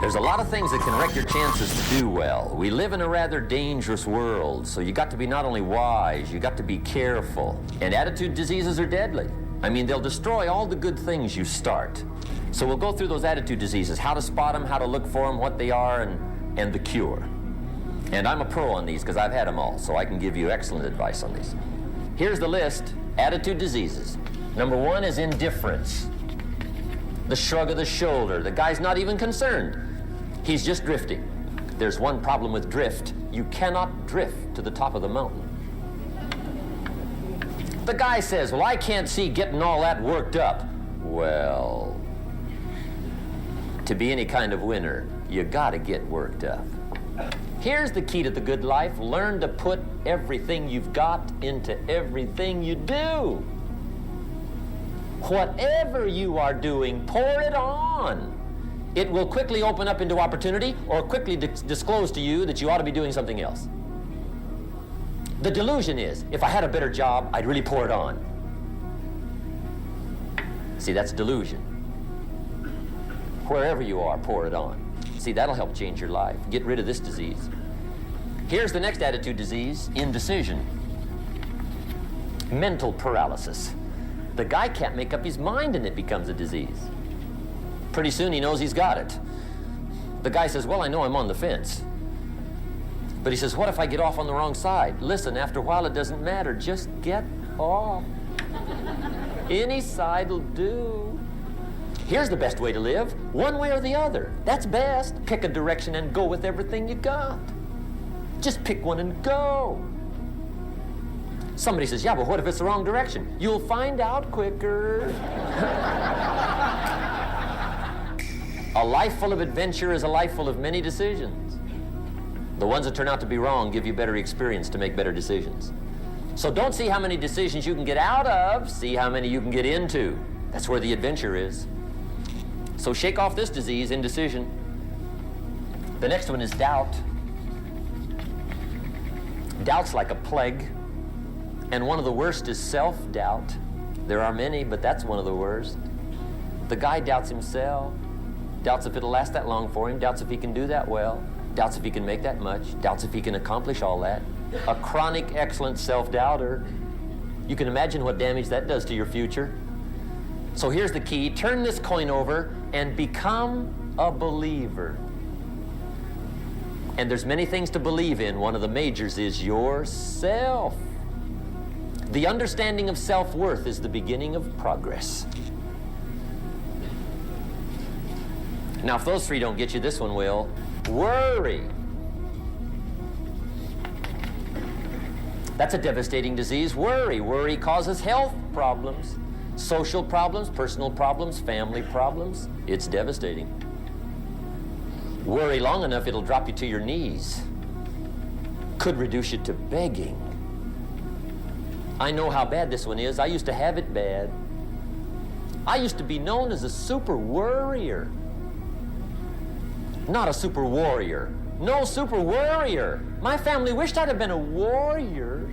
There's a lot of things that can wreck your chances to do well. We live in a rather dangerous world, so you got to be not only wise, you got to be careful. And attitude diseases are deadly. I mean, they'll destroy all the good things you start. So we'll go through those attitude diseases, how to spot them, how to look for them, what they are, and the cure. And I'm a pro on these because I've had them all, so I can give you excellent advice on these. Here's the list, attitude diseases. Number one is indifference. The shrug of the shoulder. The guy's not even concerned. He's just drifting. There's one problem with drift. You cannot drift to the top of the mountain. The guy says, well, I can't see getting all that worked up. Well, to be any kind of winner, you gotta get worked up. Here's the key to the good life. Learn to put everything you've got into everything you do. Whatever you are doing, pour it on. It will quickly open up into opportunity or quickly disclose to you that you ought to be doing something else. The delusion is, if I had a better job, I'd really pour it on. See, that's delusion. Wherever you are, pour it on. See, that'll help change your life. Get rid of this disease. Here's the next attitude disease, indecision. Mental paralysis. The guy can't make up his mind and it becomes a disease. Pretty soon he knows he's got it. The guy says, well, I know I'm on the fence. But he says, what if I get off on the wrong side? Listen, after a while it doesn't matter. Just get off. Any side will do. Here's the best way to live. One way or the other. That's best. Pick a direction and go with everything you got. Just pick one and go. Somebody says, yeah, but what if it's the wrong direction? You'll find out quicker. A life full of adventure is a life full of many decisions. The ones that turn out to be wrong give you better experience to make better decisions. So don't see how many decisions you can get out of, see how many you can get into. That's where the adventure is. So shake off this disease, indecision. The next one is doubt. Doubt's like a plague. And one of the worst is self-doubt. There are many, but that's one of the worst. The guy doubts himself. Doubts if it'll last that long for him, doubts if he can do that well, doubts if he can make that much, doubts if he can accomplish all that. A chronic, excellent self-doubter. You can imagine what damage that does to your future. So here's the key. Turn this coin over and become a believer. And there's many things to believe in. One of the majors is yourself. The understanding of self-worth is the beginning of progress. Now, if those three don't get you, this one will. Worry. That's a devastating disease. Worry causes health problems, social problems, personal problems, family problems. It's devastating. Worry long enough, it'll drop you to your knees. Could reduce you to begging. I know how bad this one is. I used to have it bad. I used to be known as a super worrier. Not a super warrior. No, super worrier. My family wished I'd have been a warrior.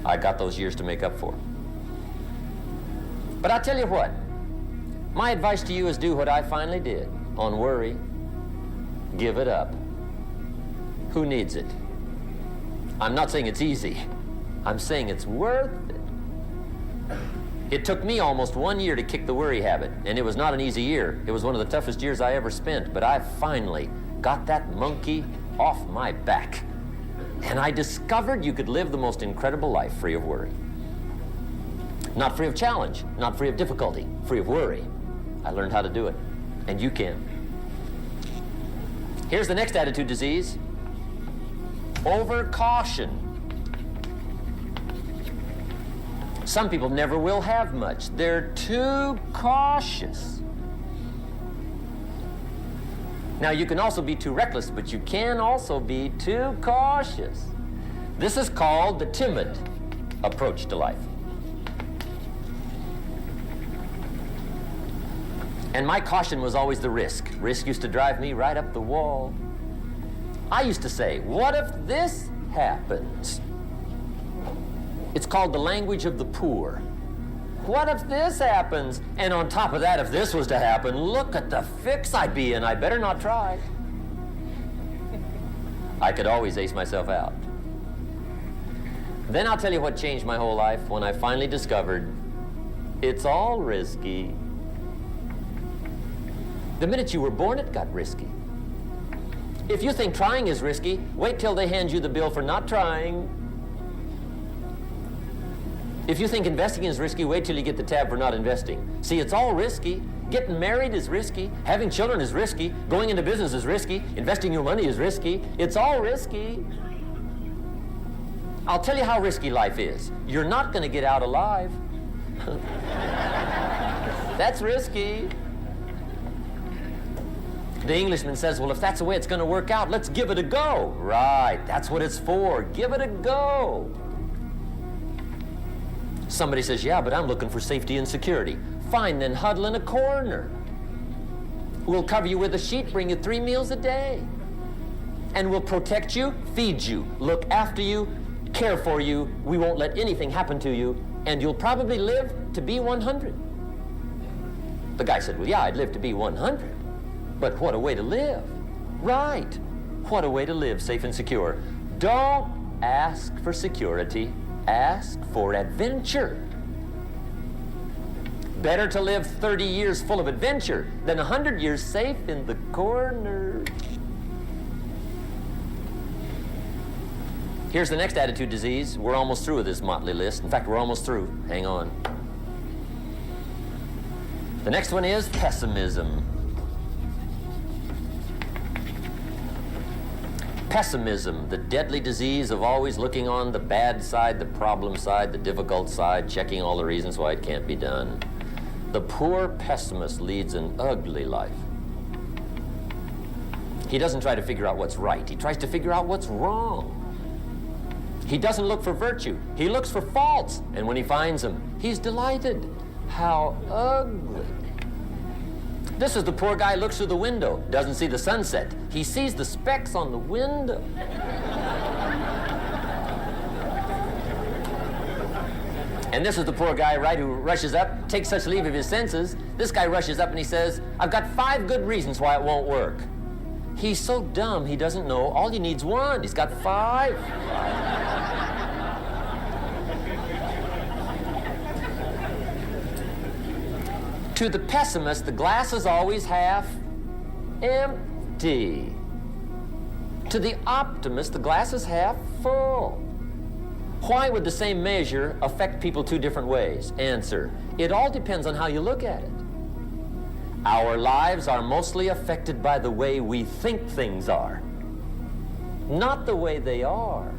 I got those years to make up for. But I tell you what, my advice to you is do what I finally did on worry. Give it up. Who needs it? I'm not saying it's easy. I'm saying it's worth it. It took me almost 1 year to kick the worry habit, and it was not an easy year. It was one of the toughest years I ever spent, but I finally got that monkey off my back. And I discovered you could live the most incredible life free of worry. Not free of challenge, not free of difficulty, free of worry. I learned how to do it, and you can. Here's the next attitude disease. Overcaution. Some people never will have much. They're too cautious. Now, you can also be too reckless, but you can also be too cautious. This is called the timid approach to life. And my caution was always the risk. Risk used to drive me right up the wall. I used to say, what if this happens? It's called the language of the poor. what if this happens? And on top of that, if this was to happen, look at the fix I'd be in. I better not try. I could always ace myself out. Then I'll tell you what changed my whole life when I finally discovered it's all risky. The minute you were born, it got risky. If you think trying is risky, wait till they hand you the bill for not trying. If you think investing is risky, wait till you get the tab for not investing. See, it's all risky. Getting married is risky. Having children is risky. Going into business is risky. Investing your money is risky. It's all risky. I'll tell you how risky life is. You're not going to get out alive. That's risky. The Englishman says, well, if that's the way it's going to work out, let's give it a go. Right, that's what it's for. Give it a go. Somebody says, yeah, but I'm looking for safety and security. Fine, then huddle in a corner. We'll cover you with a sheet, bring you 3 meals a day. And we'll protect you, feed you, look after you, care for you. We won't let anything happen to you, and you'll probably live to be 100. The guy said, well, yeah, I'd live to be 100. But what a way to live. Right. What a way to live, safe and secure. Don't ask for security. Ask for adventure. Better to live 30 years full of adventure than 100 years safe in the corner. Here's the next attitude disease. We're almost through with this motley list. In fact, we're almost through. Hang on. The next one is pessimism. Pessimism, the deadly disease of always looking on the bad side, the problem side, the difficult side, checking all the reasons why it can't be done. The poor pessimist leads an ugly life. He doesn't try to figure out what's right. He tries to figure out what's wrong. He doesn't look for virtue. He looks for faults. And when he finds them, he's delighted. How ugly. This is the poor guy who looks through the window, doesn't see the sunset. He sees the specks on the window. And this is the poor guy, right, who rushes up, takes such leave of his senses. This guy rushes up and he says, I've got 5 good reasons why it won't work. He's so dumb he doesn't know all he needs 1. He's got 5. To the pessimist, the glass is always half empty. To the optimist, the glass is half full. Why would the same measure affect people 2 different ways? Answer, it all depends on how you look at it. Our lives are mostly affected by the way we think things are, not the way they are.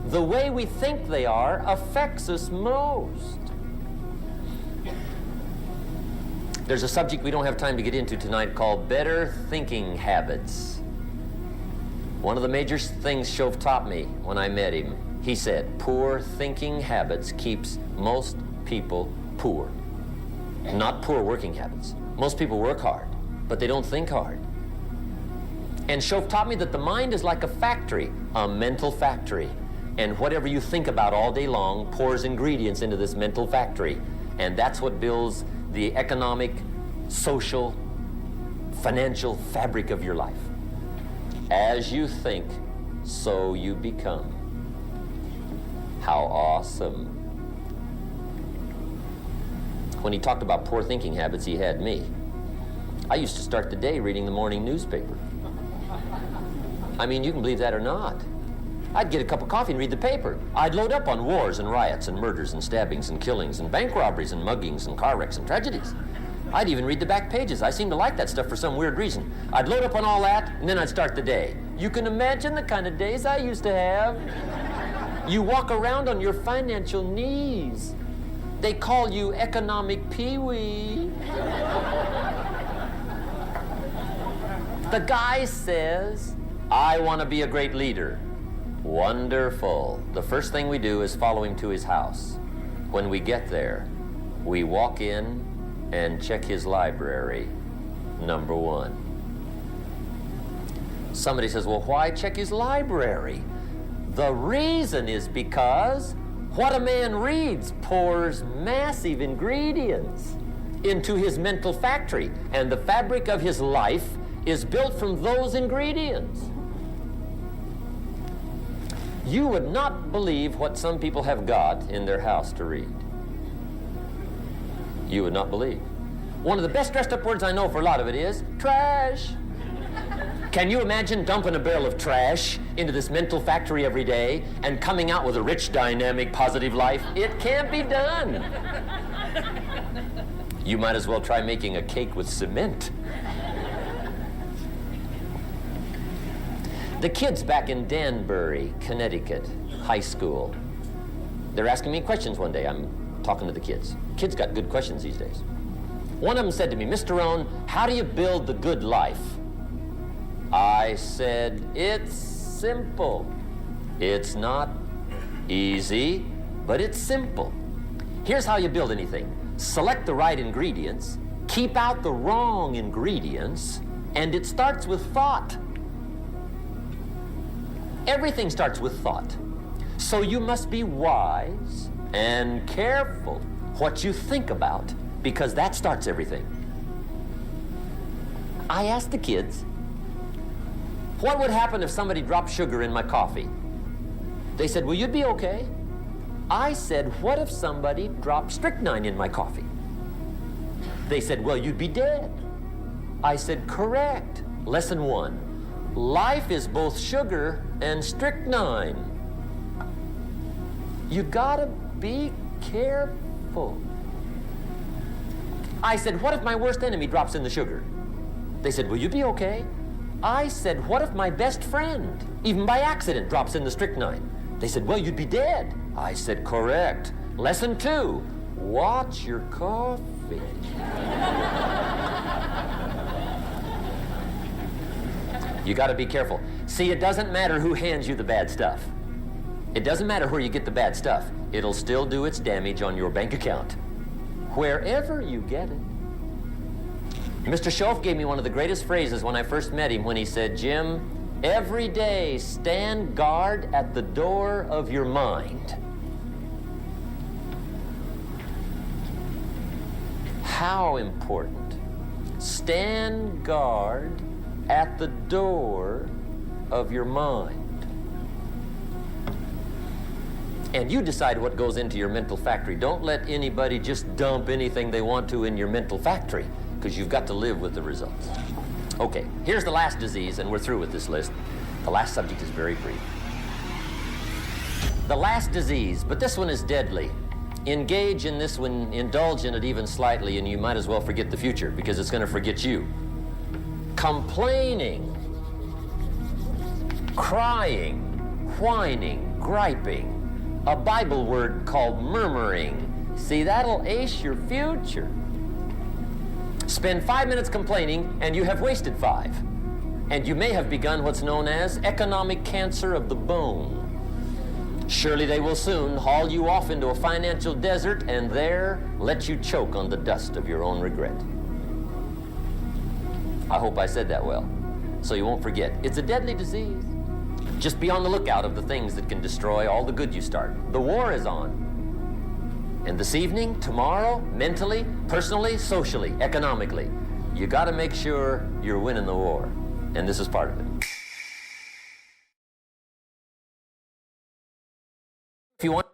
The way we think they are affects us most. There's a subject we don't have time to get into tonight called better thinking habits. One of the major things Shove taught me when I met him, he said, poor thinking habits keeps most people poor. Not poor working habits. Most people work hard, but they don't think hard. And Shove taught me that the mind is like a factory, a mental factory. And whatever you think about all day long pours ingredients into this mental factory. And that's what builds the economic, social, financial fabric of your life. As you think, so you become. How awesome. When he talked about poor thinking habits, he had me. I used to start the day reading the morning newspaper. I mean, you can believe that or not. I'd get a cup of coffee and read the paper. I'd load up on wars and riots and murders and stabbings and killings and bank robberies and muggings and car wrecks and tragedies. I'd even read the back pages. I seem to like that stuff for some weird reason. I'd load up on all that, and then I'd start the day. You can imagine the kind of days I used to have. You walk around on your financial knees. They call you economic peewee. The guy says, I want to be a great leader. Wonderful. The first thing we do is follow him to his house. When we get there, we walk in and check his library, number 1. Somebody says, well, why check his library? The reason is because What a man reads pours massive ingredients into his mental factory, and the fabric of his life is built from those ingredients. You would not believe what some people have got in their house to read. You would not believe. One of the best dressed up words I know for a lot of it is trash. Can you imagine dumping a barrel of trash into this mental factory every day and coming out with a rich, dynamic, positive life? It can't be done. You might as well try making a cake with cement. The kids back in Danbury, Connecticut, high school, they're asking me questions one day. I'm talking to the kids. Kids got good questions these days. One of them said to me, Mr. Rohn, how do you build the good life? I said, it's simple. It's not easy, but it's simple. Here's how you build anything. Select the right ingredients, keep out the wrong ingredients, and it starts with thought. Everything starts with thought. So you must be wise and careful what you think about, because that starts everything. I asked the kids, what would happen if somebody dropped sugar in my coffee? They said, well, you'd be okay. I said, what if somebody dropped strychnine in my coffee? They said, well, you'd be dead. I said, correct. Lesson 1. Life is both sugar and strychnine. You gotta be careful. I said, what if my worst enemy drops in the sugar? They said, will you be okay? I said, what if my best friend, even by accident, drops in the strychnine? They said, well, you'd be dead. I said, correct. Lesson 2, watch your coffee. You got to be careful. See, it doesn't matter who hands you the bad stuff. It doesn't matter where you get the bad stuff. It'll still do its damage on your bank account, wherever you get it. Mr. Schoaf gave me one of the greatest phrases when I first met him when he said, Jim, every day stand guard at the door of your mind. How important. Stand guard at the door of your mind. And you decide what goes into your mental factory. Don't let anybody just dump anything they want to in your mental factory, because you've got to live with the results. Okay, here's the last disease, and we're through with this list. The last subject is very brief. The last disease, but this one is deadly. Engage in this one, indulge in it even slightly, and you might as well forget the future, because it's going to forget you. Complaining, crying, whining, griping, a Bible word called murmuring. See, that'll ace your future. Spend 5 minutes complaining, and you have wasted 5. And you may have begun what's known as economic cancer of the bone. Surely they will soon haul you off into a financial desert and there let you choke on the dust of your own regret. I hope I said that well, so you won't forget. It's a deadly disease. Just be on the lookout of the things that can destroy all the good you start. The war is on. And this evening, tomorrow, mentally, personally, socially, economically, you got to make sure you're winning the war. And this is part of it. If you want